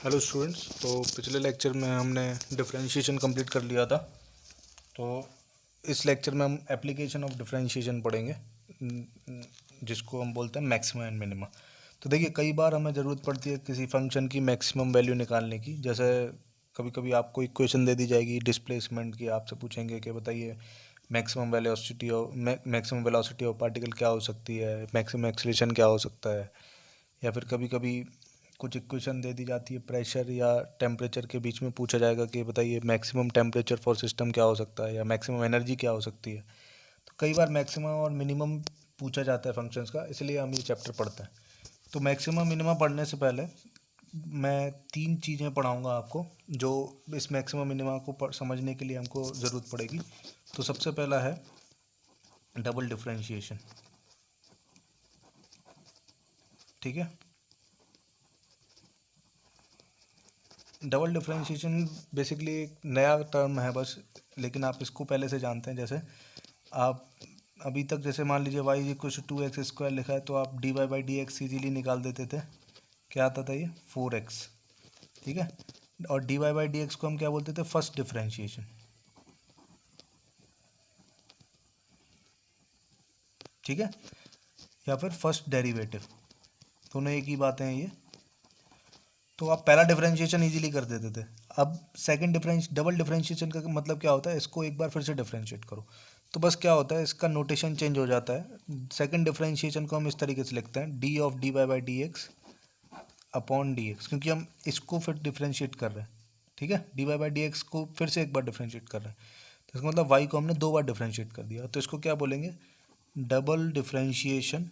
Hello students. तो पिछले lecture में हमने डिफरेंशिएशन कंप्लीट कर लिया था। तो इस लेक्चर में हम एप्लीकेशन ऑफ डिफरेंशिएशन पढ़ेंगे, जिसको हम बोलते हैं मैक्सिमा एंड मिनिमा। तो देखिए, कई बार हमें ज़रूरत पड़ती है किसी फंक्शन की मैक्सिमम वैल्यू निकालने की। जैसे कभी कभी आपको इक्वेशन दे दी जाएगी डिस्प्लेसमेंट की, आपसे पूछेंगे कि बताइए मैक्सिमम वेलोसिटी ऑफ पार्टिकल क्या हो सकती है, मैक्सिमम एक्सीलरेशन क्या हो सकता है। या फिर कभी कभी कुछ इक्वेशन दे दी जाती है प्रेशर या टेम्परेचर के बीच में, पूछा जाएगा कि बताइए मैक्सिमम टेम्परेचर फॉर सिस्टम क्या हो सकता है या मैक्सिमम एनर्जी क्या हो सकती है। तो कई बार मैक्सिमम और मिनिमम पूछा जाता है फंक्शंस का, इसलिए हम ये चैप्टर पढ़ते हैं। तो मैक्सिमम मिनिमम पढ़ने से पहले मैं 3 चीज़ें पढ़ाऊँगा आपको, जो इस मैक्सिमम मिनिमम को समझने के लिए हमको ज़रूरत पड़ेगी। तो सबसे पहला है डबल डिफरेंशिएशन। ठीक है, डबल डिफरेंशिएशन बेसिकली एक नया टर्म है बस, लेकिन आप इसको पहले से जानते हैं। जैसे आप अभी तक, जैसे मान लीजिए y इक्वल टू 2x² लिखा है, तो आप dy/dx इजीली निकाल देते थे। क्या आता था ये 4x। ठीक है, और dy/dx को हम क्या बोलते थे, फर्स्ट डिफरेंशिएशन। ठीक है, या फिर फर्स्ट डेरिवेटिव, दोनों एक ही बातें हैं ये। तो आप पहला डिफरेंशिएशन इजीली कर देते थे। अब डबल डिफरेंशिएशन का मतलब क्या होता है, इसको एक बार फिर से डिफरेंशिएट करो। तो बस क्या होता है, इसका नोटेशन चेंज हो जाता है। सेकंड डिफरेंशिएशन को हम इस तरीके से लिखते हैं, D of dy/dx upon dx, क्योंकि हम इसको फिर डिफरेंशिएट कर रहे हैं। ठीक है, dy/dx को फिर से एक बार डिफरेंशिएट कर रहे हैं, तो इसका मतलब y को हमने 2 बार डिफरेंशिएट कर दिया। तो इसको क्या बोलेंगे, डबल डिफरेंशिएशन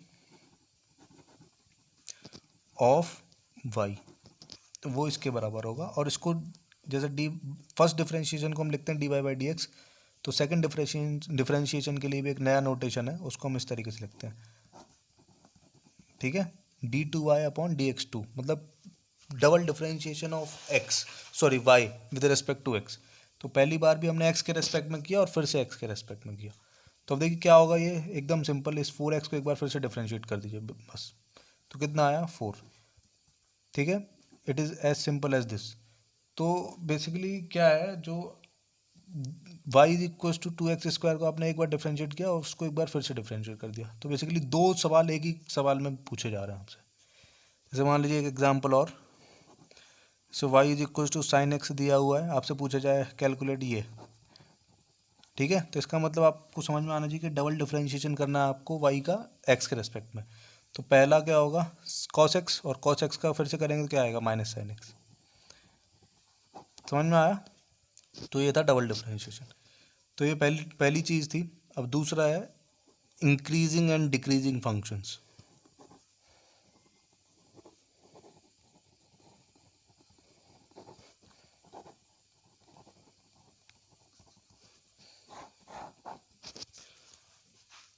ऑफ y। तो वो इसके बराबर होगा। और इसको जैसे फर्स्ट डिफरेंशिएशन को हम लिखते हैं dy/dx, तो सेकंड डिफरेंशिएशन के लिए भी एक नया नोटेशन है, उसको हम इस तरीके से लिखते हैं। ठीक है, d2y अपॉन dx2, मतलब double differentiation of y with respect to x। तो पहली बार भी हमने x के रेस्पेक्ट में किया और फिर से x के रेस्पेक्ट में किया। तो अब देखिए क्या होगा, ये एकदम सिंपल। इस 4x को एक बार फिर से डिफरेंशिएट कर दीजिए बस, तो कितना आया 4। ठीक है, it is as simple as this. तो बेसिकली क्या है, जो y is equal to 2x² को आपने एक बार डिफरेंशिएट किया और उसको एक बार फिर से डिफरेंशिएट कर दिया। तो बेसिकली 2 सवाल एक ही सवाल में पूछे जा रहे हैं आपसे। जैसे मान लीजिए एक एग्जांपल और, so y is equal to sine x दिया हुआ है, आपसे पूछा जाए कैलकुलेट ये। ठीक है, तो इसका मतलब आपको समझ में आना चाहिए कि डबल डिफरेंशिएशन करना है आपको y का x के रेस्पेक्ट में। तो पहला क्या होगा, cos x, और cos x का फिर से करेंगे तो क्या आएगा, माइनस साइन x। समझ में आया। तो ये था डबल डिफरेंशिएशन। तो ये पहली चीज़ थी। अब दूसरा है इंक्रीजिंग एंड डिक्रीजिंग फंक्शंस।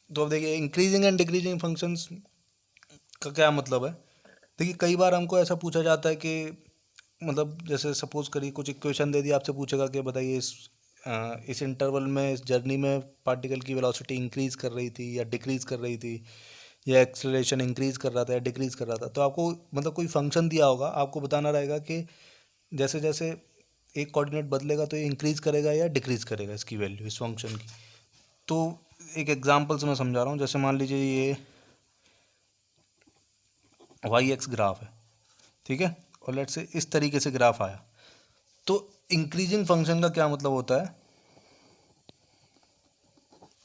तो अब देखिए, इंक्रीजिंग एंड डिक्रीजिंग फंक्शंस का क्या मतलब है। देखिए, कई बार हमको ऐसा पूछा जाता है कि मतलब जैसे सपोज करिए कुछ इक्वेशन दे दी, आपसे पूछेगा कि बताइए इस इंटरवल में, इस जर्नी में पार्टिकल की वेलोसिटी इंक्रीज कर रही थी या डिक्रीज कर रही थी, या एक्सेलरेशन इंक्रीज कर रहा था या डिक्रीज कर रहा था। तो आपको मतलब कोई फंक्शन दिया होगा, आपको बताना रहेगा कि जैसे जैसे एक कोऑर्डिनेट बदलेगा तो ये इंक्रीज करेगा या डिक्रीज करेगा इसकी वैल्यू, इस फंक्शन की। तो एक एग्जांपल से मैं समझा रहा हूँ। जैसे मान लीजिए ये वाई एक्स ग्राफ है। ठीक है, और लेट से इस तरीके से ग्राफ आया, तो इंक्रीजिंग फंक्शन का क्या मतलब होता है,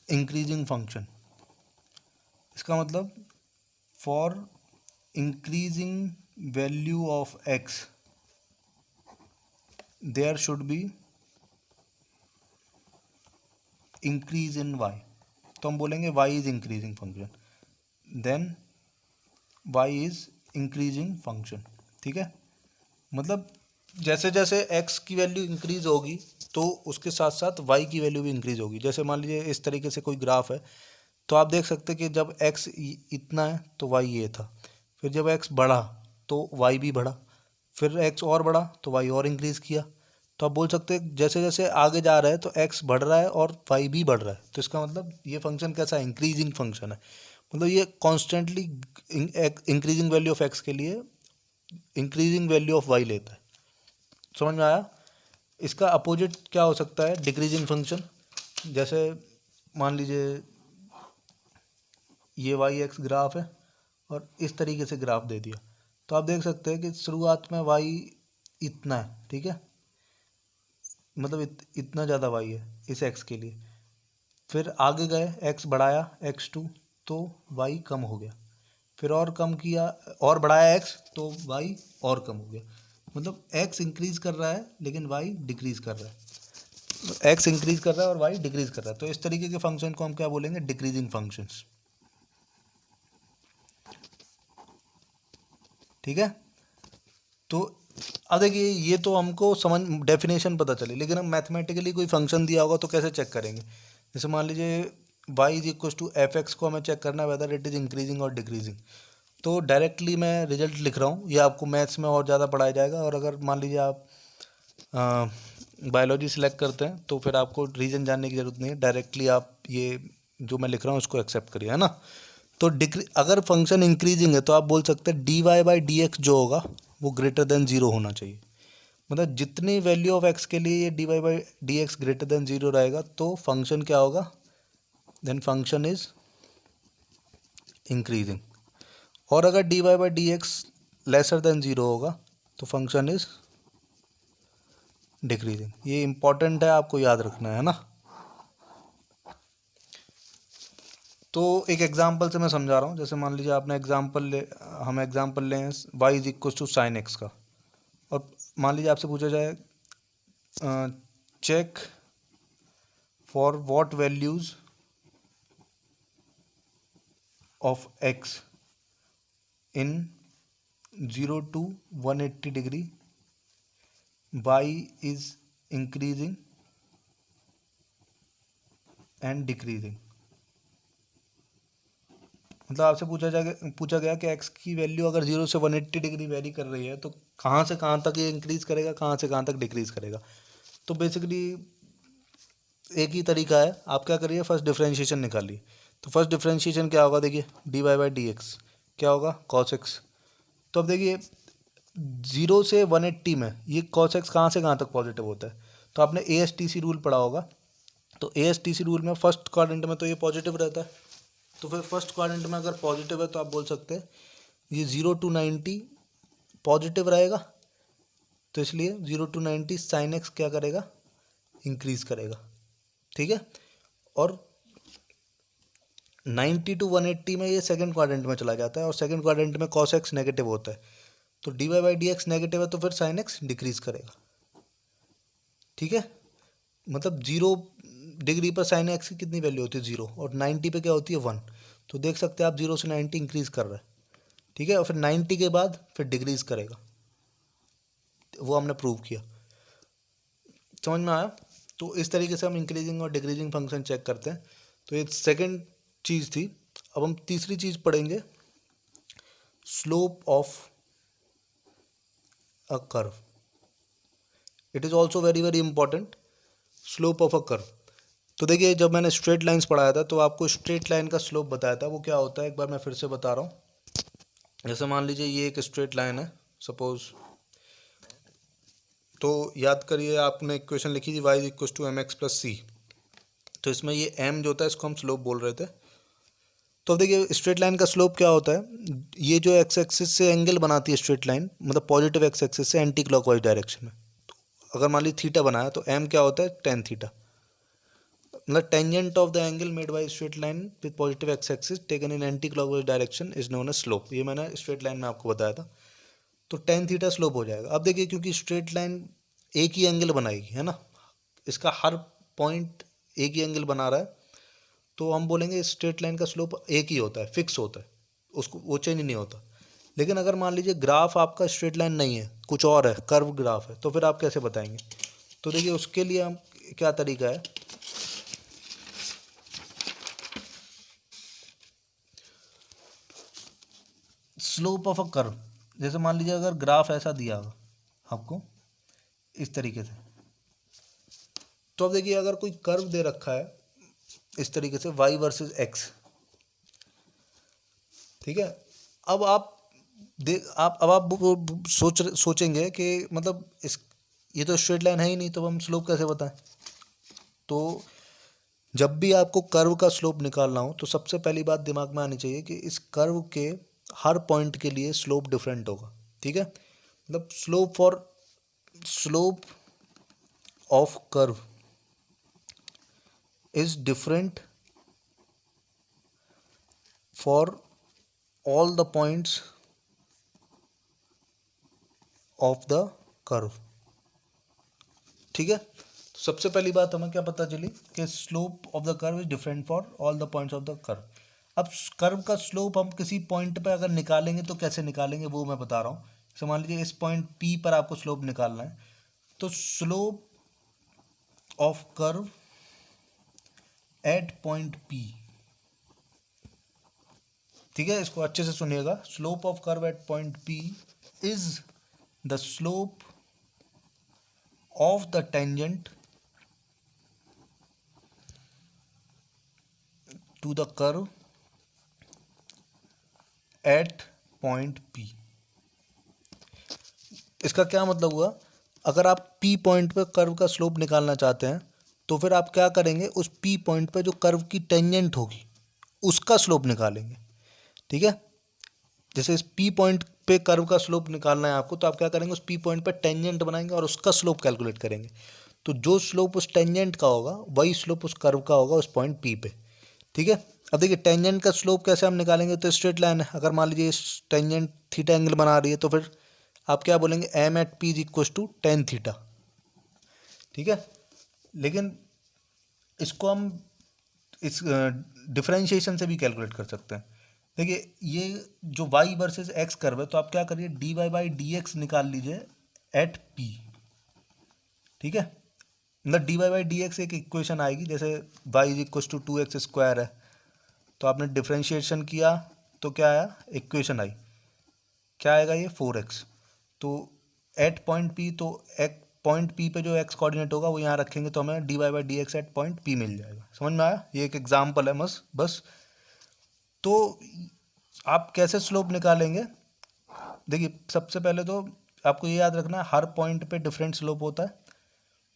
इंक्रीजिंग फंक्शन, इसका मतलब for increasing value of x there should be increase in y. तो हम बोलेंगे y is increasing function, then y is increasing function. ठीक है, मतलब जैसे जैसे x की वैल्यू इंक्रीज होगी तो उसके साथ साथ y की वैल्यू भी इंक्रीज होगी। जैसे मान लीजिए इस तरीके से कोई ग्राफ है, तो आप देख सकते हैं कि जब x इतना है तो y ये था, फिर जब x बढ़ा तो y भी बढ़ा, फिर x और बढ़ा तो y और इंक्रीज किया। तो आप बोल सकते हैं जैसे जैसे आगे जा रहा है तो x बढ़ रहा है और y भी बढ़ रहा है। तो इसका मतलब ये फंक्शन कैसा है, इंक्रीजिंग फंक्शन है। मतलब ये constantly increasing value of x के लिए इंक्रीजिंग वैल्यू ऑफ y लेता है। समझ में आया? इसका अपोजिट क्या हो सकता है? Decreasing function. जैसे मान लीजिए ये वाई एक्स ग्राफ है और इस तरीके से ग्राफ दे दिया, तो आप देख सकते हैं कि शुरुआत में वाई इतना है, ठीक है, मतलब इतना ज़्यादा वाई है इस एक्स के लिए, फिर आगे गए एक्स बढ़ाया x2 तो y कम हो गया, फिर और कम किया और बढ़ाया x तो y और कम हो गया, मतलब x इंक्रीज कर रहा है लेकिन y डिक्रीज कर रहा है, x इंक्रीज कर रहा है और y डिक्रीज कर रहा है। तो इस तरीके के फंक्शन को हम क्या बोलेंगे? Decreasing functions. ठीक है, तो अब देखिए ये तो हमको समझ डेफिनेशन पता चली, लेकिन हम मैथमेटिकली कोई फंक्शन दिया होगा तो कैसे चेक करेंगे? जैसे मान लीजिए y is equal to f x को हमें चेक करना है वेदर इट इज़ इंक्रीजिंग और डिक्रीजिंग, तो डायरेक्टली मैं रिजल्ट लिख रहा हूँ, ये आपको मैथ्स में और ज़्यादा पढ़ाया जाएगा। और अगर मान लीजिए आप बायोलॉजी सेलेक्ट करते हैं तो फिर आपको रीजन जानने की ज़रूरत नहीं है, डायरेक्टली आप ये जो मैं लिख रहा हूँ उसको एक्सेप्ट करिए, है ना। तो अगर फंक्शन इंक्रीजिंग है तो आप बोल सकते हैं d y by d x जो होगा वो ग्रेटर देन ज़ीरो होना चाहिए, मतलब जितनी वैल्यू ऑफ एक्स के लिए ये d y by d x greater than zero रहेगा तो फंक्शन क्या होगा? Then function is increasing. और अगर d y by d x lesser than zero होगा तो फंक्शन इज डिक्रीजिंग। ये इंपॉर्टेंट है, आपको याद रखना है ना। तो एक एग्जांपल से मैं समझा रहा हूँ, जैसे मान लीजिए आपने हम एग्जांपल लें y is equal to sine x का, और मान लीजिए आपसे पूछा जाए check for what values of x in 0 to 180 degree y is increasing and decreasing. मतलब आपसे पूछा गया कि x की वैल्यू अगर 0 से 180 डिग्री वेरी कर रही है तो कहाँ से कहाँ तक ये इंक्रीज करेगा, कहाँ से कहाँ तक डिक्रीज करेगा। तो बेसिकली एक ही तरीका है, आप क्या करिए फर्स्ट डिफरेंशिएशन निकालिए। तो फर्स्ट डिफरेंशिएशन क्या होगा? देखिए d y by d x क्या होगा? Cos x. तो अब देखिए 0 से 180 में ये कॉस एक्स कहाँ से कहाँ तक पॉजिटिव होता है? तो आपने A S T C rule पढ़ा होगा, तो A S T C rule में फर्स्ट क्वाड्रेंट में तो ये पॉजिटिव रहता है, तो फिर फर्स्ट क्वाड्रेंट में अगर पॉजिटिव है तो आप बोल सकते हैं ये 0 to 90 पॉजिटिव रहेगा, तो इसलिए 0 to 90 साइन एक्स क्या करेगा? इंक्रीज करेगा, ठीक है। और 90 to 180 में ये सेकंड क्वाड्रेंट में चला जाता है और सेकंड क्वाड्रेंट में कॉस एक्स नेगेटिव होता है, तो d y by d x negative है तो फिर साइन एक्स डिक्रीज करेगा, ठीक है। मतलब 0 डिग्री पर साइन एक्स की कितनी वैल्यू होती है? 0, और 90 पे क्या होती है? 1। तो देख सकते हैं आप 0 से 90 इंक्रीज कर रहा है, ठीक है, और फिर 90 के बाद फिर डिक्रीज करेगा, वो हमने प्रूव किया। समझ में आया? तो इस तरीके से हम इंक्रीजिंग और डिक्रीजिंग फंक्शन चेक करते हैं। तो ये सेकंड चीज़ थी। अब हम तीसरी चीज़ पढ़ेंगे, slope of a curve. It is also very very important, slope of a curve. तो देखिए जब मैंने स्ट्रेट लाइंस पढ़ाया था तो आपको स्ट्रेट लाइन का स्लोप बताया था, वो क्या होता है एक बार मैं फिर से बता रहा हूँ। जैसे मान लीजिए ये एक स्ट्रेट लाइन है सपोज, तो याद करिए आपने इक्वेशन लिखी थी y is equal to m x plus c, तो इसमें ये m जो होता है इसको हम स्लोप बोल रहे थे। तो देखिए स्ट्रेट लाइन का स्लोप क्या होता है? ये जो एक्स एक्सिस से एंगल बनाती है स्ट्रेट लाइन, मतलब पॉजिटिव एक्स एक्सिस से एंटी क्लॉकवाइज डायरेक्शन में, तो अगर मान लीजिए थीटा बनाया तो m क्या होता है? टेन थीटा, मतलब tangent of the angle made by straight line with positive x axis taken in anti clockwise direction is known as slope. ये मैंने स्ट्रेट लाइन में आपको बताया था, तो टेन थीटा स्लोप हो जाएगा। अब देखिए क्योंकि स्ट्रेट लाइन एक ही एंगल बनाएगी, है ना, इसका हर पॉइंट एक ही एंगल बना रहा है, तो हम बोलेंगे स्ट्रेट लाइन का स्लोप एक ही होता है, फिक्स होता है, उसको वो चेंज नहीं होता। लेकिन अगर मान लीजिए ग्राफ आपका स्ट्रेट लाइन नहीं है, कुछ और है, कर्व ग्राफ है, तो फिर आप कैसे बताएंगे? तो देखिए उसके लिए हम क्या तरीका है, स्लोप ऑफ अ कर्व। जैसे मान लीजिए अगर ग्राफ ऐसा दिया होगा आपको इस तरीके से, तो अब देखिए अगर कोई कर्व दे रखा है इस तरीके से y वर्सेस x, ठीक है। अब आप सोचेंगे कि मतलब इस ये तो स्ट्रेट लाइन है ही नहीं, तो हम स्लोप कैसे बताएं? तो जब भी आपको कर्व का स्लोप निकालना हो तो सबसे पहली बात दिमाग में आनी चाहिए कि इस कर्व के हर पॉइंट के लिए स्लोप डिफरेंट होगा, ठीक है। मतलब slope of curve is different for all the points of the curve, ठीक है। तो सबसे पहली बात हमें क्या पता चली कि slope of the curve is different for all the points of the curve. अब कर्व का स्लोप हम किसी पॉइंट पे अगर निकालेंगे तो कैसे निकालेंगे वो मैं बता रहा हूँ। जैसे मान लीजिए इस पॉइंट P पर आपको स्लोप निकालना है, तो slope of curve at point P, ठीक है, इसको अच्छे से सुनिएगा। Slope of curve at point P is the slope of the tangent to the curve at point P। इसका क्या मतलब हुआ? अगर आप P पॉइंट पे कर्व का स्लोप निकालना चाहते हैं तो फिर आप क्या करेंगे, उस P पॉइंट पे जो कर्व की टेंजेंट होगी उसका स्लोप निकालेंगे, ठीक है। जैसे इस P पॉइंट पे कर्व का स्लोप निकालना है आपको, तो आप क्या करेंगे, उस P पॉइंट पे टेंजेंट बनाएंगे और उसका स्लोप कैलकुलेट करेंगे। तो जो स्लोप उस टेंजेंट का होगा वही स्लोप उस कर्व का होगा उस पॉइंट P पे, ठीक है। अब देखिए टेंजेंट का स्लोप कैसे हम निकालेंगे, तो स्ट्रेट लाइन है। अगर मान लीजिए इस टेंजेंट थीटा एंगल बना रही है तो फिर आप क्या बोलेंगे, m at P is equal to tan theta, ठीक है। लेकिन इसको हम इस डिफरेंशिएशन से भी कैलकुलेट कर सकते हैं। देखिए ये जो y वर्सेस x कर्व है, तो आप क्या करिए, d y by d x निकाल लीजिए एट p, ठीक है। मतलब d y by d x एक इक्वेशन आएगी, जैसे y is equal to 2x square है, तो आपने डिफरेंशिएशन किया तो क्या आया, इक्वेशन आई, क्या आएगा ये 4x। तो एट पॉइंट P, तो एक पॉइंट P पे जो x कोऑर्डिनेट होगा वो यहाँ रखेंगे तो हमें d y by d x at point P मिल जाएगा। समझ में आया? ये एक एग्जाम्पल है बस। तो आप कैसे स्लोप निकालेंगे? देखिए सबसे पहले तो आपको ये याद रखना है हर पॉइंट पे डिफरेंट स्लोप होता है।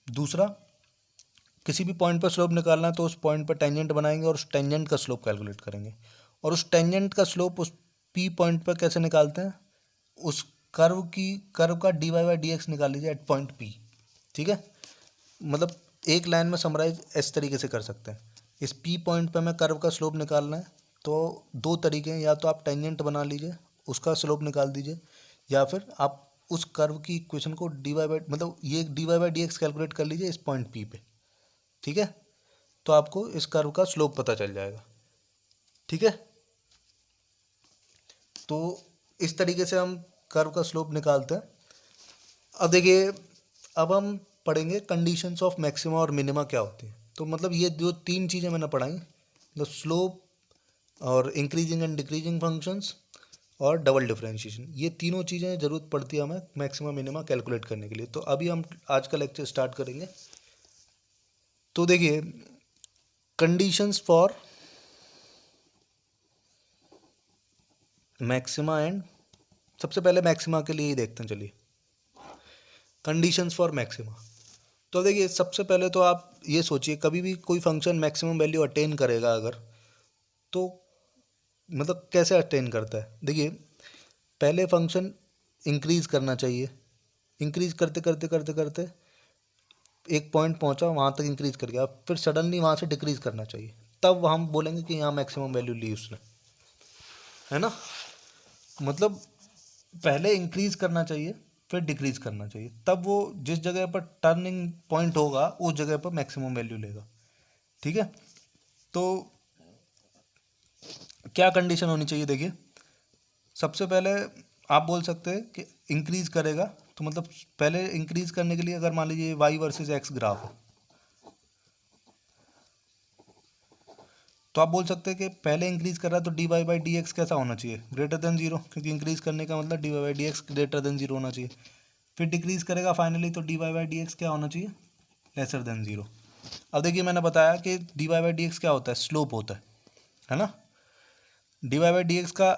दूसरा, किसी भी पॉइंट पर स्लोप निकालना है तो उस पॉइंट पर टेंजेंट बनाएंगे और उस टेंजेंट का स्लोप कैलकुलेट करेंगे। और उस टेंजेंट का स्लोप उस P पॉइंट पर कैसे निकालते हैं, उस कर्व का d y by d x निकाल लीजिए एट पॉइंट P, ठीक है। मतलब एक लाइन में समराइज इस तरीके से कर सकते हैं, इस P पॉइंट पे हमें कर्व का स्लोप निकालना है तो दो तरीके हैं, या तो आप टेंजेंट बना लीजिए उसका स्लोप निकाल दीजिए, या फिर आप उस कर्व की इक्वेशन को डी वाई बाई मतलब ये d y by d x calculate कर लीजिए इस पॉइंट P पे, ठीक है। तो आपको इस कर्व का स्लोप पता चल जाएगा, ठीक है। तो इस तरीके से हम कर्व का स्लोप निकालते हैं। अब देखिए, अब हम पढ़ेंगे कंडीशंस ऑफ मैक्सिमा और मिनिमा क्या होती है। तो मतलब ये जो तीन चीज़ें मैंने पढ़ाई, द स्लोप और इंक्रीजिंग एंड डिक्रीजिंग फंक्शंस और डबल डिफरेंशिएशन, ये तीनों चीज़ें ज़रूरत पड़ती है हमें मैक्सिमा मिनिमा कैलकुलेट करने के लिए। तो अभी हम आज का लेक्चर स्टार्ट करेंगे। तो देखिए कंडीशंस फॉर मैक्सिमा एंड, सबसे पहले मैक्सिमा के लिए ही देखते हैं, चलिए कंडीशंस फॉर मैक्सिमा। तो देखिए सबसे पहले तो आप ये सोचिए, कभी भी कोई फंक्शन मैक्सिमम वैल्यू अटेन करेगा अगर, तो मतलब कैसे अटेन करता है। देखिए पहले फंक्शन इंक्रीज करना चाहिए, इंक्रीज करते करते करते करते एक पॉइंट पहुंचा, वहाँ तक इंक्रीज कर गया, फिर सडनली वहाँ से डिक्रीज करना चाहिए, तब हम बोलेंगे कि यहाँ मैक्सिमम वैल्यू ली उसने, है ना। मतलब पहले इंक्रीज करना चाहिए फिर डिक्रीज करना चाहिए, तब वो जिस जगह पर टर्निंग पॉइंट होगा उस जगह पर मैक्सिमम वैल्यू लेगा, ठीक है। तो क्या कंडीशन होनी चाहिए, देखिए सबसे पहले आप बोल सकते हैं कि इंक्रीज करेगा, तो मतलब पहले इंक्रीज करने के लिए अगर मान लीजिए y वर्सेस x ग्राफ है, तो आप बोल सकते हैं कि पहले इंक्रीज कर रहा है तो d y by d x कैसा होना चाहिए, ग्रेटर देन जीरो, क्योंकि इंक्रीज करने का मतलब d y by d x greater than zero होना चाहिए। फिर डिक्रीज करेगा फाइनली, तो d y by d x क्या होना चाहिए, लेसर देन जीरो। अब देखिए मैंने बताया कि dy बाई डी एक्स क्या होता है, स्लोप होता है ना। dy बाई डी एक्स का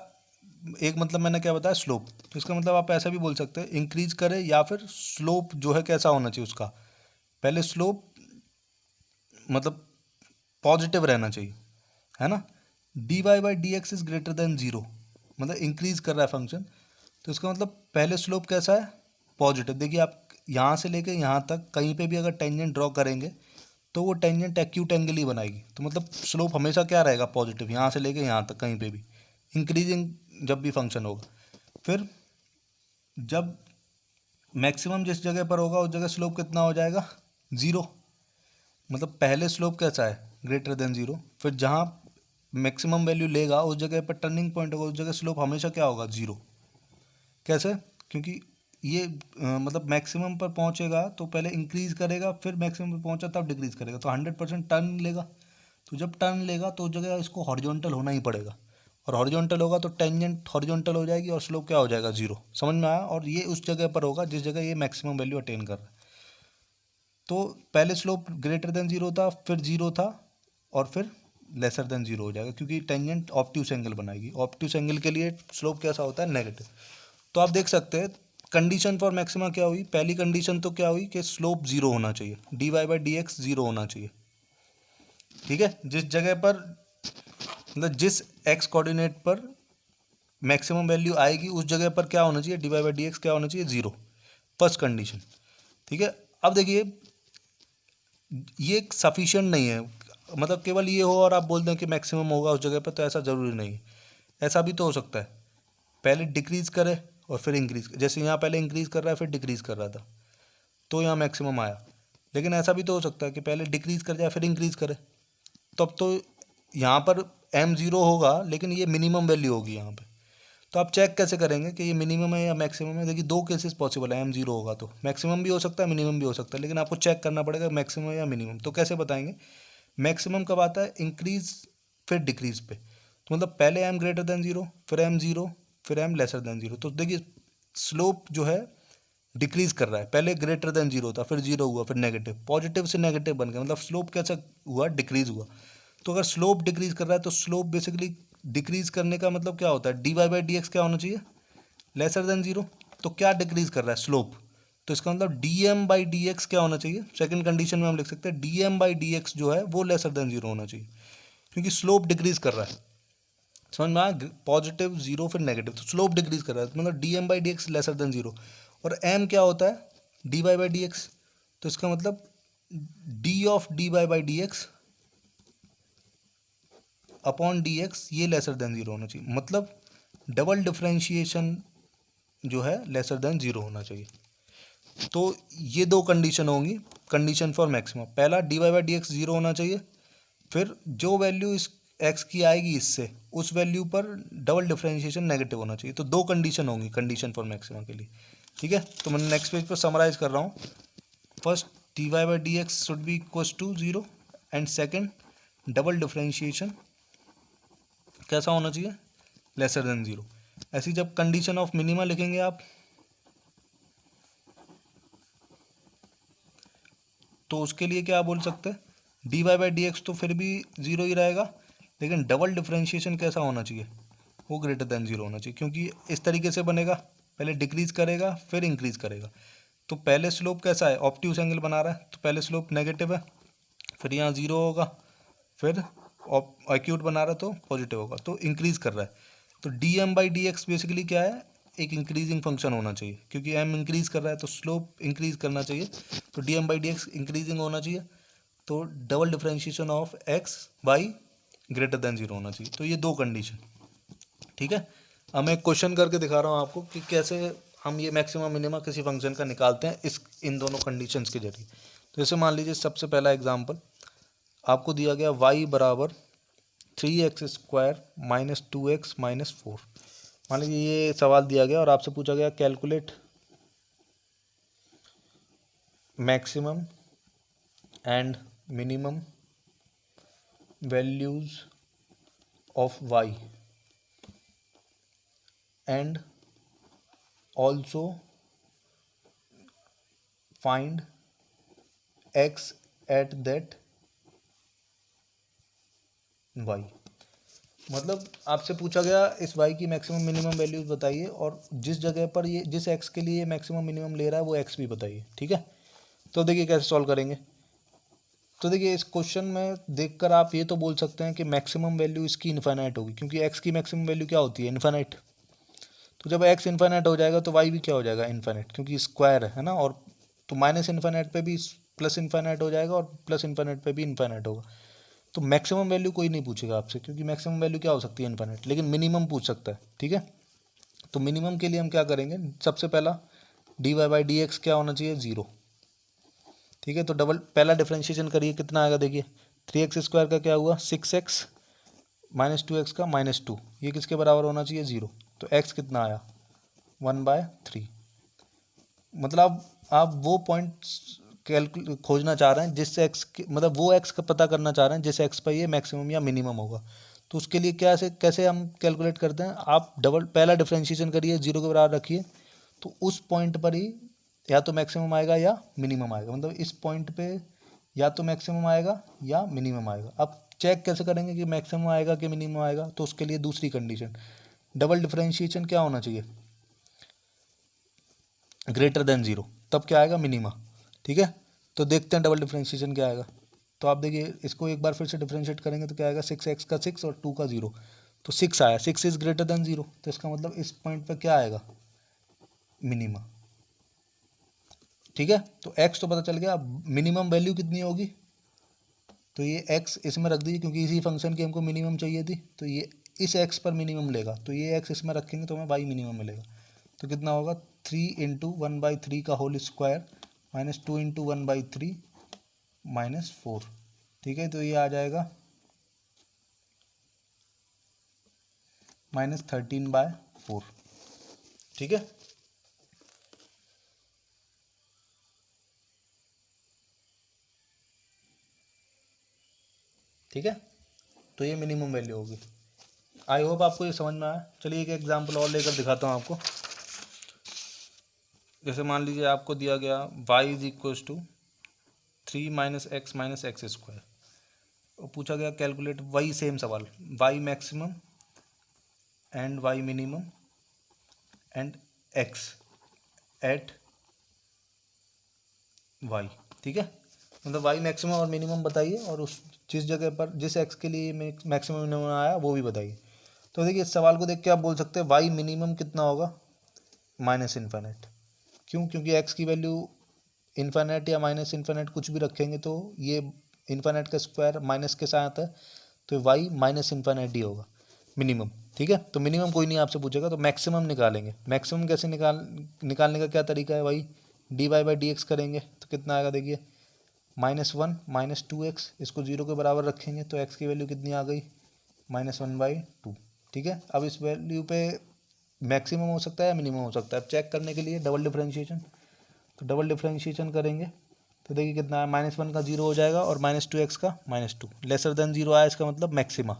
एक मतलब मैंने क्या बताया, स्लोप, तो इसका मतलब आप ऐसा भी बोल सकते हैं इंक्रीज करे या फिर स्लोप जो है कैसा होना चाहिए उसका, पहले स्लोप मतलब पॉजिटिव रहना चाहिए, है ना। D y by d x is greater than zero, मतलब इंक्रीज कर रहा है फंक्शन, तो इसका मतलब पहले स्लोप कैसा है, पॉजिटिव। देखिए आप यहाँ से लेके यहाँ तक कहीं पे भी अगर टेंजेंट ड्रॉ करेंगे तो वो टेंजेंट एक्यूट एंगल ही बनाएगी, तो मतलब स्लोप हमेशा क्या रहेगा, पॉजिटिव, यहाँ से लेके यहाँ तक कहीं पे भी, इंक्रीजिंग जब भी फंक्शन होगा। फिर जब मैक्सिमम जिस जगह पर होगा उस जगह स्लोप कितना हो जाएगा, ज़ीरो, मतलब पहले स्लोप कैसा है, ग्रेटर देन ज़ीरो, फिर जहाँ मैक्सिमम वैल्यू लेगा उस जगह पर टर्निंग पॉइंट होगा, उस जगह स्लोप हमेशा क्या होगा, ज़ीरो। कैसे, क्योंकि ये मतलब मैक्सिमम पर पहुंचेगा तो पहले इंक्रीज करेगा, फिर मैक्सिमम पर पहुंचा तब डिक्रीज करेगा, तो 100% टर्न लेगा, तो जब टर्न लेगा तो उस जगह इसको हॉरिजॉन्टल होना ही पड़ेगा, और हॉरिजॉन्टल होगा तो टेंजेंट हॉरिजॉन्टल हो जाएगी और स्लोप क्या हो जाएगा, जीरो। समझ में आया, और ये उस जगह पर होगा जिस जगह ये मैक्सिमम वैल्यू अटेन कर रहा है। तो पहले स्लोप ग्रेटर देन जीरो था, फिर जीरो था, और फिर लेसर देन जीरो हो जाएगा, क्योंकि टेंजेंट ऑब्ट्यूस एंगल बनाएगी, ऑब्ट्यूस एंगल के लिए स्लोप कैसा होता है, नेगेटिव। तो आप देख सकते हैं कंडीशन फॉर मैक्सिमा क्या हुई, पहली कंडीशन तो क्या हुई कि स्लोप जीरो होना चाहिए, d y by d x zero होना चाहिए, ठीक है। जिस जगह पर मतलब जिस एक्स कोऑर्डिनेट पर मैक्सिमम वैल्यू आएगी उस जगह पर क्या होना चाहिए, d y by d x क्या होना चाहिए, जीरो, फर्स्ट कंडीशन, ठीक है। अब देखिए ये सफिशिएंट नहीं है, मतलब केवल ये हो और आप बोल दें कि मैक्सिमम होगा उस जगह पर, तो ऐसा ज़रूरी नहीं है। ऐसा भी तो हो सकता है पहले डिक्रीज करे और फिर इंक्रीज, जैसे यहाँ पहले इंक्रीज कर रहा है फिर डिक्रीज कर रहा था तो यहाँ मैक्सिमम आया, लेकिन ऐसा भी तो हो सकता है कि पहले डिक्रीज कर जाए फिर इंक्रीज करे, तब तो यहाँ पर एम ज़ीरो होगा लेकिन ये मिनिमम वैल्यू होगी यहाँ पे। तो आप चेक कैसे करेंगे कि ये मिनिमम है या मैक्सिमम है, देखिए दो केसेस पॉसिबल है, एम जीरो होगा तो मैक्सिमम भी हो सकता है मिनिमम भी हो सकता है, लेकिन आपको चेक करना पड़ेगा मैक्सिमम या मिनिमम। तो कैसे बताएंगे, मैक्सिमम कब आता है, इंक्रीज फिर डिक्रीज पे, तो मतलब पहले एम ग्रेटर देन जीरो, फिर एम जीरो, फिर एम लेसर देन जीरो, तो देखिए स्लोप जो है डिक्रीज कर रहा है, पहले ग्रेटर देन जीरो था फिर जीरो हुआ फिर नेगेटिव, पॉजिटिव से नेगेटिव बन गया, मतलब स्लोप कैसा हुआ, डिक्रीज हुआ। तो अगर स्लोप डिक्रीज कर रहा है तो स्लोप बेसिकली डिक्रीज करने का मतलब क्या होता है, d y by d x क्या होना चाहिए, लेसर देन जीरो। तो क्या डिक्रीज कर रहा है, स्लोप, तो इसका मतलब d m by d x क्या होना चाहिए, सेकंड कंडीशन में हम लिख सकते हैं d m by d x जो है वो लेसर देन जीरो होना चाहिए, क्योंकि स्लोप डिक्रीज कर रहा है। समझ में आया, पॉजिटिव जीरो फिर नेगेटिव, तो स्लोप डिक्रीज कर रहा है, तो मतलब d m by d x lesser than zero, और एम क्या होता है, d y by d x, तो इसका मतलब d of d y by d x upon d x ये लेसर देन जीरो होना चाहिए, मतलब डबल डिफ्रेंशिएशन जो है लेसर देन जीरो होना चाहिए। तो ये दो कंडीशन होंगी, कंडीशन फॉर मैक्सिमम, पहला d y by d x zero होना चाहिए, फिर जो वैल्यू इस एक्स की आएगी इससे उस वैल्यू पर डबल डिफ्रेंशिएशन नेगेटिव होना चाहिए, तो दो कंडीशन होंगी कंडीशन फॉर मैक्सिमम के लिए, ठीक है। तो मैं नेक्स्ट पेज पर समराइज कर रहा हूँ, first d y by d x should be equals to zero, and second double differentiation कैसा होना चाहिए, लेसर देन जीरो। ऐसी जब कंडीशन ऑफ मिनिमा लिखेंगे आप तो उसके लिए क्या बोल सकते हैं, d y by d x तो फिर भी ज़ीरो ही रहेगा, लेकिन डबल डिफ्रेंशिएशन कैसा होना चाहिए, वो ग्रेटर देन ज़ीरो होना चाहिए, क्योंकि इस तरीके से बनेगा, पहले डिक्रीज करेगा फिर इंक्रीज करेगा। तो पहले स्लोप कैसा है, ऑब्ट्यूस एंगल बना रहा है, तो पहले स्लोप नेगेटिव है, फिर यहाँ ज़ीरो होगा, फिर एक्यूट बना रहा है तो पॉजिटिव होगा, तो इंक्रीज कर रहा है। तो d m by d x basically क्या है, एक इंक्रीजिंग फंक्शन होना चाहिए, क्योंकि एम इंक्रीज कर रहा है तो स्लोप इंक्रीज करना चाहिए, तो d m by d x increasing होना चाहिए, तो double differentiation of x by greater than zero होना चाहिए। तो ये दो कंडीशन, ठीक है। अब मैं एक क्वेश्चन करके दिखा रहा हूँ आपको कि कैसे हम ये मैक्सिमम मिनिमा किसी फंक्शन का निकालते हैं इस इन दोनों कंडीशंस के जरिए। तो जैसे मान लीजिए सबसे पहला एग्जांपल आपको दिया गया y बराबर 3x² माइनस 2x माइनस 4। मान लीजिए ये सवाल दिया गया और आपसे पूछा गया calculate maximum and minimum values of y and also find x at that y। मतलब आपसे पूछा गया इस y की मैक्सिमम मिनिमम वैल्यूज बताइए, और जिस जगह पर ये जिस x के लिए मैक्सिमम मिनिमम ले रहा है वो x भी बताइए, ठीक है। तो देखिए कैसे सॉल्व करेंगे। तो देखिए इस क्वेश्चन में देखकर आप ये तो बोल सकते हैं कि मैक्सिमम वैल्यू इसकी इन्फाइनाइट होगी, क्योंकि x की मैक्सिमम वैल्यू क्या होती है, इन्फाइनाइट। तो जब x इन्फाइनाइट हो जाएगा तो y भी क्या हो जाएगा, इन्फाइनाइट, क्योंकि स्क्वायर है ना। और तो माइनस इन्फाइनाइट पे भी प्लस इन्फाइनाइट हो जाएगा, और प्लस इन्फाइनाइट पे भी इन्फाइनाइट होगा। तो मैक्सिमम वैल्यू कोई नहीं पूछेगा आपसे, क्योंकि मैक्सिमम वैल्यू क्या हो सकती है, इन्फाइनाइट, लेकिन मिनिमम पूछ सकता है, ठीक है। तो मिनिमम के लिए हम क्या करेंगे, सबसे पहला d y by d x क्या होना चाहिए, जीरो, ठीक है। तो डबल पहला डिफ्रेंशिएशन करिए, कितना आएगा देखिए, 3x² का क्या हुआ, 6x माइनस 2x का -2, ये किसके बराबर होना चाहिए, जीरो। तो x कितना आया, 1/3। मतलब आप वो पॉइंट खोजना चाह रहे हैं जिससे x मतलब वो x का पता करना चाह रहे हैं जिस x पर ये मैक्सिमम या मिनिमम होगा। तो उसके लिए कैसे हम कैलकुलेट करते हैं, आप डबल पहला डिफ्रेंशिएशन करिए, जीरो के बराबर रखिए, तो उस पॉइंट पर ही या तो मैक्सिमम आएगा या मिनिमम आएगा। मतलब इस पॉइंट पे या तो मैक्सिमम आएगा या मिनिमम आएगा। अब चेक कैसे करेंगे कि मैक्सिमम आएगा कि मिनिमम आएगा, तो उसके लिए दूसरी कंडीशन, डबल डिफ्रेंशिएशन क्या होना चाहिए, ग्रेटर देन जीरो, तब क्या आएगा, मिनिमा, ठीक है। तो देखते हैं डबल डिफ्रेंशिएशन क्या आएगा। तो आप देखिए इसको एक बार फिर से डिफ्रेंशिएट करेंगे तो क्या आएगा, 6x का 6 और 2 का 0, तो 6 आया, 6 इज ग्रेटर देन जीरो, तो इसका मतलब इस पॉइंट पर क्या आएगा, मिनिमा, ठीक है। तो x तो पता चल गया, अब मिनिमम वैल्यू कितनी होगी, तो ये x इसमें रख दीजिए, क्योंकि इसी फंक्शन की हमको मिनिमम चाहिए थी, तो ये इस x पर मिनिमम लेगा, तो ये x इसमें रखेंगे तो हमें y मिनिमम मिलेगा। तो कितना होगा, 3 × 1/3 का होल स्क्वायर -2 × 1/3 -4, ठीक है। तो ये आ जाएगा -13/4, ठीक है। ठीक है, तो ये मिनिमम वैल्यू होगी। आई होप आपको ये समझ में आया। चलिए एक एग्जांपल और लेकर दिखाता हूँ आपको। जैसे मान लीजिए आपको दिया गया y is equal to 3 - x - x², और पूछा गया कैलकुलेट, वही सेम सवाल, y maximum and y minimum and x at y, ठीक है। मतलब y मैक्सिमम और मिनिमम बताइए, और उस जिस जगह पर जिस x के लिए मैक्सिमम मिनिमम आया वो भी बताइए। तो देखिए इस सवाल को देख के आप बोल सकते हैं y मिनिमम कितना होगा, माइनस इन्फाइनाइट। क्यों, क्योंकि x की वैल्यू इन्फाइनाइट या माइनस इन्फाइनाइट कुछ भी रखेंगे तो ये इन्फाइनाइट का स्क्वायर माइनस के साथ है, तो y माइनस इन्फाइनाइट ही होगा मिनिमम, ठीक है। तो मिनिमम कोई नहीं आपसे पूछेगा, तो मैक्सिमम निकालेंगे। मैक्सिमम कैसे निकालने का क्या तरीका है, वही dy/dx करेंगे, तो कितना आएगा देखिए, -1 - 2x, इसको जीरो के बराबर रखेंगे तो x की वैल्यू कितनी आ गई, -1/2, ठीक है। अब इस वैल्यू पे मैक्सिमम हो सकता है या मिनिमम हो सकता है, अब चेक करने के लिए डबल डिफ्रेंशिएशन, तो डबल डिफ्रेंशिएशन करेंगे तो देखिए कितना है, -1 का 0 हो जाएगा और -2x का -2, लेसर देन 0 आया, इसका मतलब मैक्सिमा,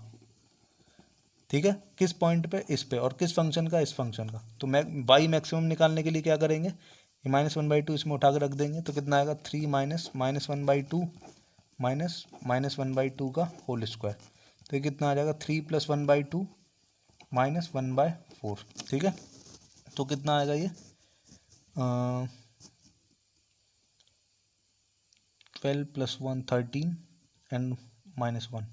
ठीक है। किस पॉइंट पे, इस पे, और किस फंक्शन का, इस फंक्शन का। तो y मैक्सिमम निकालने के लिए क्या करेंगे, ये -1/2 इसमें उठा कर रख देंगे, तो कितना आएगा, 3 -1/2 -1/2 का होल स्क्वायर, तो ये कितना आ जाएगा, 3 + 1/2 -1/4, ठीक है। तो कितना आएगा ये, 12 + 1 13 एंड -1,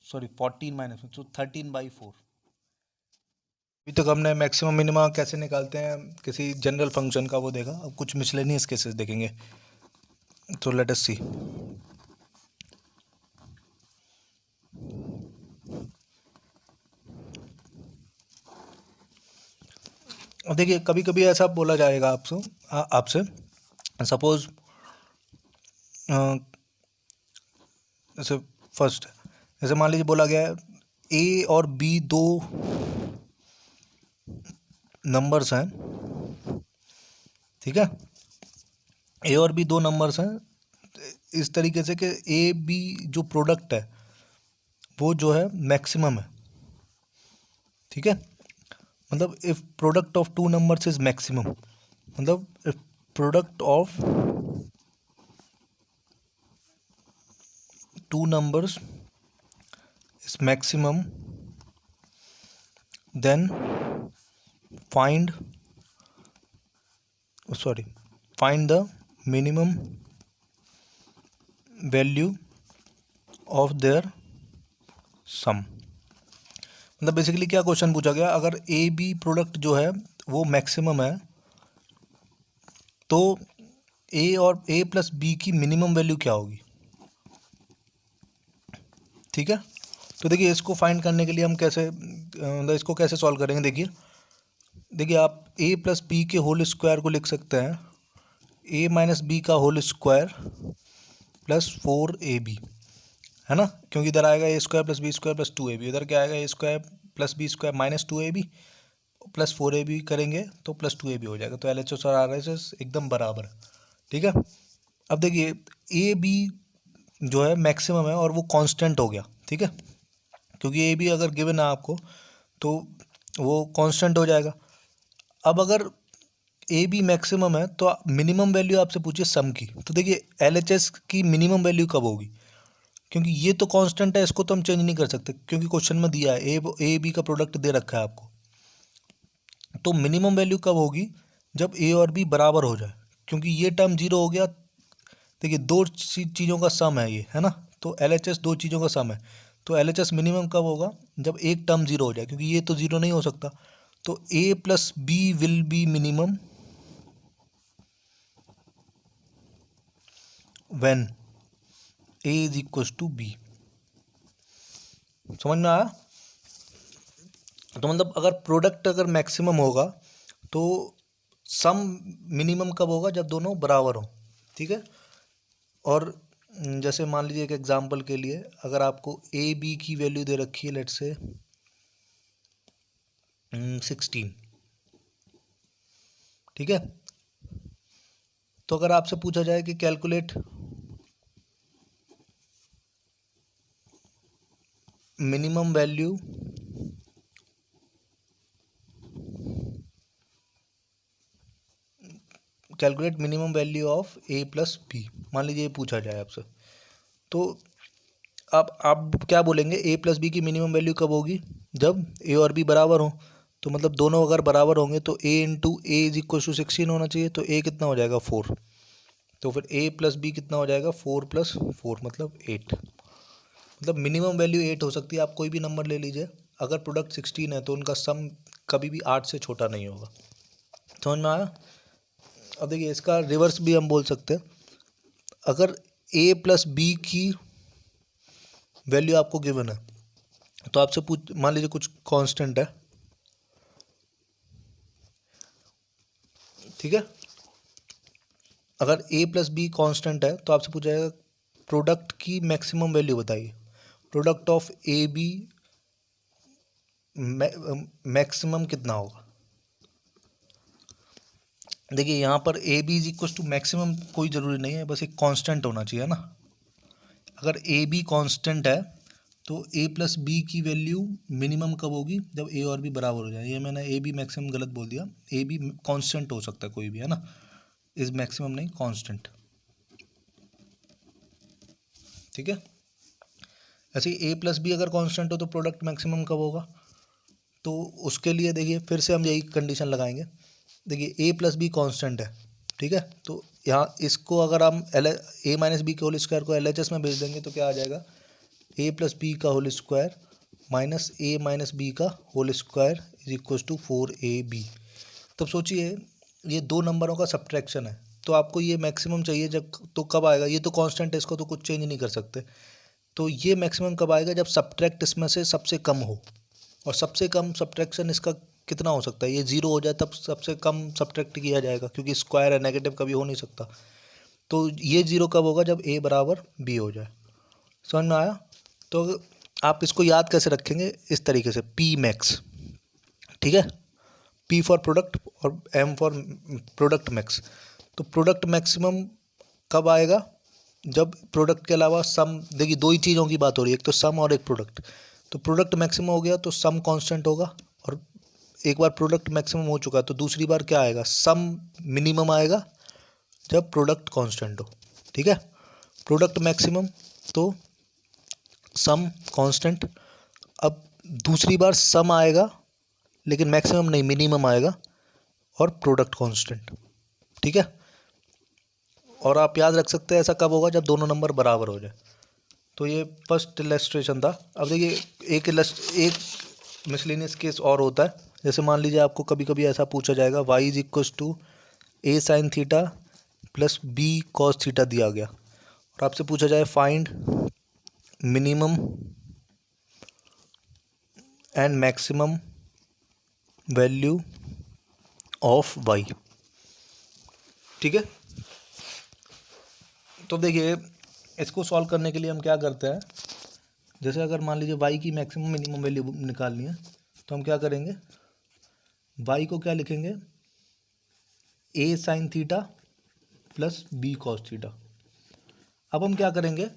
सॉरी 14 -1, तो 13/4। अभी तक हमने मैक्सिमम मिनिमा कैसे निकालते हैं किसी जनरल फंक्शन का वो देखा, अब कुछ मिसलेनियस केसेस देखेंगे, तो लेट अस सी। देखिए कभी कभी ऐसा बोला जाएगा आपसे सपोज, जैसे फर्स्ट, जैसे मान लीजिए बोला गया है ए और बी दो नंबर्स हैं, ठीक है। ए और बी दो नंबर्स हैं, इस तरीके से कि ए बी जो प्रोडक्ट है वो जो है मैक्सिमम है, ठीक है। मतलब if product of two numbers is maximum, मतलब if product of two numbers is maximum, then find the minimum value of their sum। मतलब बेसिकली क्या क्वेश्चन पूछा गया, अगर ए बी प्रोडक्ट जो है वो मैक्सिमम है तो ए और ए प्लस बी की मिनिमम वैल्यू क्या होगी। ठीक है, तो देखिए इसको फाइंड करने के लिए हम कैसे मतलब इसको कैसे सॉल्व करेंगे। देखिए आप ए प्लस बी के होल स्क्वायर को लिख सकते हैं ए माइनस बी का होल स्क्वायर प्लस 4ab, है ना, क्योंकि इधर आएगा a square plus b square plus 2ab, इधर क्या आएगा a square plus b square minus 2ab plus 4ab करेंगे तो प्लस 2ab हो जाएगा। तो LHS और RHS एकदम बराबर। ठीक है, अब देखिए ए बी जो है मैक्सिमम है और वो कांस्टेंट हो गया। ठीक है, क्योंकि ए बी अगर गिवन है आपको तो वो कांस्टेंट हो जाएगा। अब अगर ए बी मैक्सिमम है तो मिनिमम वैल्यू आपसे पूछिए सम की, तो देखिए LHS की मिनिमम वैल्यू कब होगी, क्योंकि ये तो कांस्टेंट है, इसको तो हम चेंज नहीं कर सकते क्योंकि क्वेश्चन में दिया है ए बी का प्रोडक्ट दे रखा है आपको। तो मिनिमम वैल्यू कब होगी, जब ए और बी बराबर हो जाए, क्योंकि ये टर्म जीरो हो गया। देखिए दो चीज़ों का सम है ये, है ना, तो LHS दो चीज़ों का सम है। तो LHS मिनिमम कब होगा, जब एक टर्म जीरो हो जाए, क्योंकि ये तो जीरो नहीं हो सकता। तो a plus b will be minimum when a is equal to b. समझ में आया। तो मतलब अगर प्रोडक्ट अगर मैक्सिमम होगा तो सम मिनिमम कब होगा, जब दोनों बराबर हो। ठीक है, और जैसे मान लीजिए एक एग्जांपल के लिए अगर आपको ए बी की वैल्यू दे रखी है लेट से 16। ठीक है, तो अगर आपसे पूछा जाए कि calculate minimum value of a plus b, मान लीजिए ये पूछा जाए आपसे, तो आप क्या बोलेंगे, ए प्लस बी की मिनिमम वैल्यू कब होगी, जब ए और बी बराबर हो। तो मतलब दोनों अगर बराबर होंगे तो a into a is equal to 16 होना चाहिए, तो ए कितना हो जाएगा 4। तो फिर ए प्लस बी कितना हो जाएगा 4 प्लस 4 मतलब 8। मतलब मिनिमम वैल्यू 8 हो सकती है, आप कोई भी नंबर ले लीजिए, अगर प्रोडक्ट 16 है तो उनका सम कभी भी 8 से छोटा नहीं होगा। समझ में आया। अब देखिए इसका रिवर्स भी हम बोल सकते हैं, अगर ए प्लस बी की वैल्यू आपको गिवन है तो आपसे मान लीजिए कुछ कांस्टेंट है। ठीक है, अगर ए प्लस बी कांस्टेंट है तो आपसे पूछा जाएगा प्रोडक्ट की मैक्सिमम वैल्यू बताइए, product of a b maximum कितना होगा। देखिए यहाँ पर a b is equal to maximum कोई ज़रूरी नहीं है, बस एक कांस्टेंट होना चाहिए ना। अगर ए बी कांस्टेंट है तो ए प्लस बी की वैल्यू मिनिमम कब होगी, जब ए और बी बराबर हो जाए। ये मैंने ए बी मैक्सिमम गलत बोल दिया, ए बी कांस्टेंट हो सकता है कोई भी, है ना, इज मैक्सिमम नहीं कांस्टेंट। ठीक है, ऐसे ए प्लस बी अगर कांस्टेंट हो तो प्रोडक्ट मैक्सिमम कब होगा, तो उसके लिए देखिए फिर से हम यही कंडीशन लगाएंगे। देखिए ए प्लस बी कांस्टेंट है। ठीक है, तो यहाँ इसको अगर हम ए माइनस बी के होल स्क्वायर को LHS में भेज देंगे तो क्या आ जाएगा, ए प्लस बी का whole square minus a minus b का whole square is equal to 4ab। तब सोचिए ये दो नंबरों का सब्ट्रैक्शन है, तो आपको ये मैक्सिमम चाहिए जब, तो कब आएगा, ये तो कांस्टेंट है, इसको तो कुछ चेंज नहीं कर सकते। तो ये मैक्सिमम कब आएगा, जब सब्ट्रैक्ट इसमें से सबसे कम हो, और सबसे कम सब्ट्रैक्शन इसका कितना हो सकता है, ये जीरो हो जाए तब सबसे कम सब्ट्रैक्ट किया जाएगा, क्योंकि स्क्वायर है, नेगेटिव कभी हो नहीं सकता। तो ये जीरो कब होगा, जब ए बराबर बी हो जाए। समझ में आया। तो आप इसको याद कैसे रखेंगे, इस तरीके से पी मैक्स। ठीक है, पी फॉर प्रोडक्ट और एम फॉर प्रोडक्ट मैक्स। तो प्रोडक्ट मैक्सिमम कब आएगा, जब प्रोडक्ट के अलावा सम, देखिए दो ही चीज़ों की बात हो रही है, एक तो सम और एक प्रोडक्ट। तो प्रोडक्ट मैक्सिमम हो गया तो सम कांस्टेंट होगा, और एक बार प्रोडक्ट मैक्सिमम हो चुका है तो दूसरी बार क्या आएगा, सम मिनिमम आएगा जब प्रोडक्ट कांस्टेंट हो। ठीक है, प्रोडक्ट मैक्सिमम तो सम कांस्टेंट, अब दूसरी बार सम आएगा लेकिन मैक्सिमम नहीं, मिनिमम आएगा, और प्रोडक्ट कांस्टेंट। ठीक है, और आप याद रख सकते हैं ऐसा कब होगा, जब दोनों नंबर बराबर हो जाए। तो ये फर्स्ट इलस्ट्रेशन था। अब देखिए एक मिसलेनियस केस और होता है। जैसे मान लीजिए आपको कभी कभी ऐसा पूछा जाएगा y is equals to a sine theta plus b cos theta दिया गया, और आपसे पूछा जाए find minimum and maximum value of y। ठीक है, तो देखिए इसको सॉल्व करने के लिए हम क्या करते हैं, जैसे अगर मान लीजिए y की मैक्सिमम मिनिमम वैल्यू निकालनी है तो हम क्या करेंगे, y को क्या लिखेंगे, a sine theta plus b cos theta. अब हम क्या करेंगे,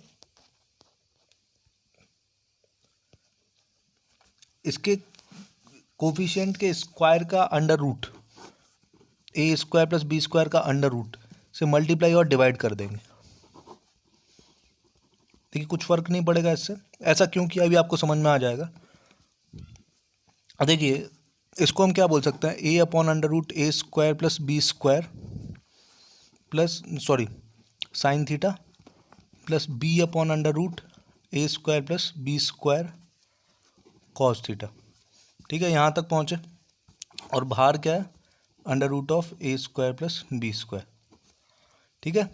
इसके कोफिशिएंट के स्क्वायर का under root, a square plus b square का अंडर रूट से मल्टीप्लाई और डिवाइड कर देंगे। देखिए कुछ फर्क नहीं पड़ेगा इससे। ऐसा क्यों किया अभी आपको समझ में आ जाएगा। देखिए इसको हम क्या बोल सकते हैं, a upon under root a square plus b square plus sine theta plus b upon under root a square plus b square cos theta. ठीक है, यहाँ तक पहुँचे, और बाहर क्या है, under root of a square plus b square. ठीक है,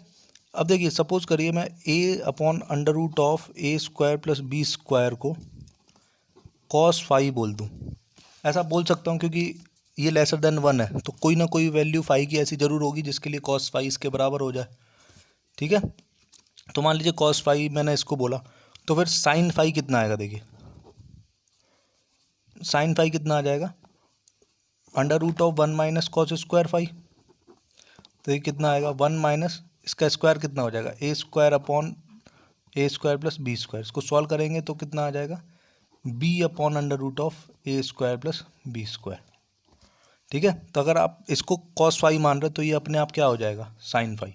अब देखिए सपोज करिए मैं a upon under root of a square plus b square को कॉस फाई बोल दूँ। ऐसा बोल सकता हूँ क्योंकि ये लेसर देन 1 है, तो कोई ना कोई वैल्यू फाई की ऐसी ज़रूर होगी जिसके लिए कॉस फाई इसके बराबर हो जाए। ठीक है, तो मान लीजिए कॉस फाई मैंने इसको बोला, तो फिर साइन फाई कितना आएगा, देखिए साइन फाई कितना आ जाएगा, under root of 1 minus cos square phi. तो ये कितना आएगा, 1 माइनस इसका स्क्वायर कितना हो जाएगा, a square upon a square plus b square. इसको सॉल्व करेंगे तो कितना आ जाएगा, b upon under root of a square plus b square. ठीक है, तो अगर आप इसको कॉस फाई मान रहे हो तो ये अपने आप क्या हो जाएगा, साइन फाई।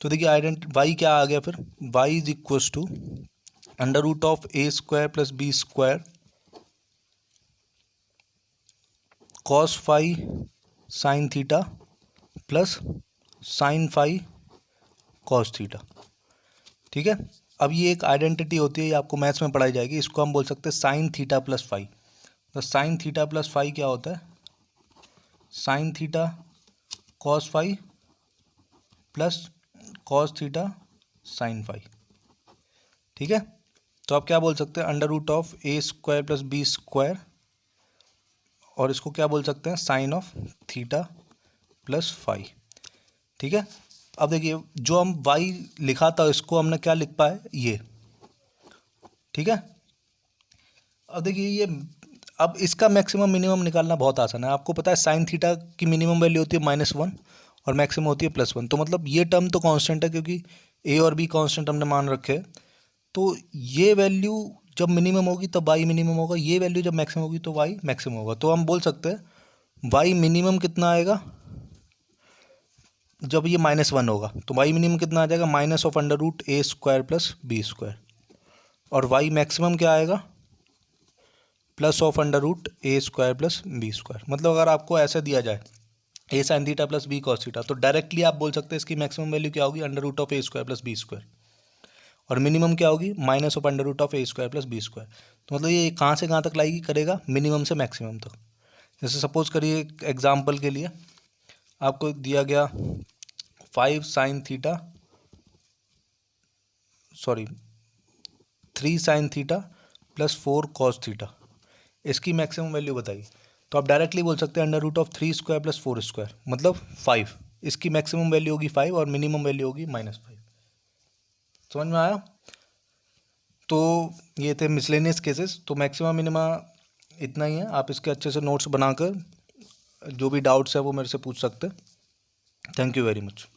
तो देखिए वाई क्या आ गया फिर, y is equals to under root of a square plus b square cos phi sine theta plus sine phi cos theta. ठीक है, अब ये एक आइडेंटिटी होती है, ये आपको मैथ्स में पढ़ाई जाएगी। इसको हम बोल सकते हैं साइन थीटा प्लस फाई। तो साइन थीटा प्लस फाई क्या होता है, sine theta cos phi plus cos theta sine phi. ठीक है, तो आप क्या बोल सकते हैं, under root of a square plus b square, और इसको क्या बोल सकते हैं, sine of theta plus phi. ठीक है, अब देखिए जो हम y लिखा था इसको हमने क्या लिख पाए, ये। ठीक है, अब देखिए ये, अब इसका मैक्सिमम मिनिमम निकालना बहुत आसान है। आपको पता है साइन थीटा की मिनिमम वैल्यू होती है -1 और मैक्सिमम होती है +1। तो मतलब ये टर्म तो कांस्टेंट है क्योंकि a और b कांस्टेंट हमने मान रखे हैं। तो ये वैल्यू जब मिनिमम होगी तब y मिनिमम होगा, ये वैल्यू जब मैक्सिमम होगी तो y मैक्सिमम होगा। तो हम बोल सकते हैं y मिनिमम कितना आएगा, जब ये -1 होगा तो y मिनिमम कितना आ जाएगा, minus of under root a square plus b square, और y मैक्सिमम क्या आएगा, plus of under root a square plus b square. मतलब अगर आपको ऐसे दिया जाए a sine theta plus b cos theta, तो डायरेक्टली आप बोल सकते हैं इसकी मैक्सिमम वैल्यू क्या होगी, under root of a square plus b square, और मिनिमम क्या होगी, minus of under root of a square plus b square. तो मतलब ये कहाँ से कहाँ तक लाएगी, करेगा मिनिमम से मैक्सिमम तक। जैसे सपोज करिए एग्जाम्पल के लिए आपको दिया गया 3 sine theta plus 4 cos theta, इसकी मैक्सिमम वैल्यू बताइए। तो आप डायरेक्टली बोल सकते हैं under root of 3 square plus 4 square, मतलब 5। इसकी मैक्सिमम वैल्यू होगी 5 और मिनिमम वैल्यू होगी -5। समझ में आया। तो ये थे मिसलेनियस केसेस। तो मैक्सिमम मिनिमा इतना ही है। आप इसके अच्छे से नोट्स बनाकर जो भी डाउट्स है वो मेरे से पूछ सकते हैं। Thank you very much.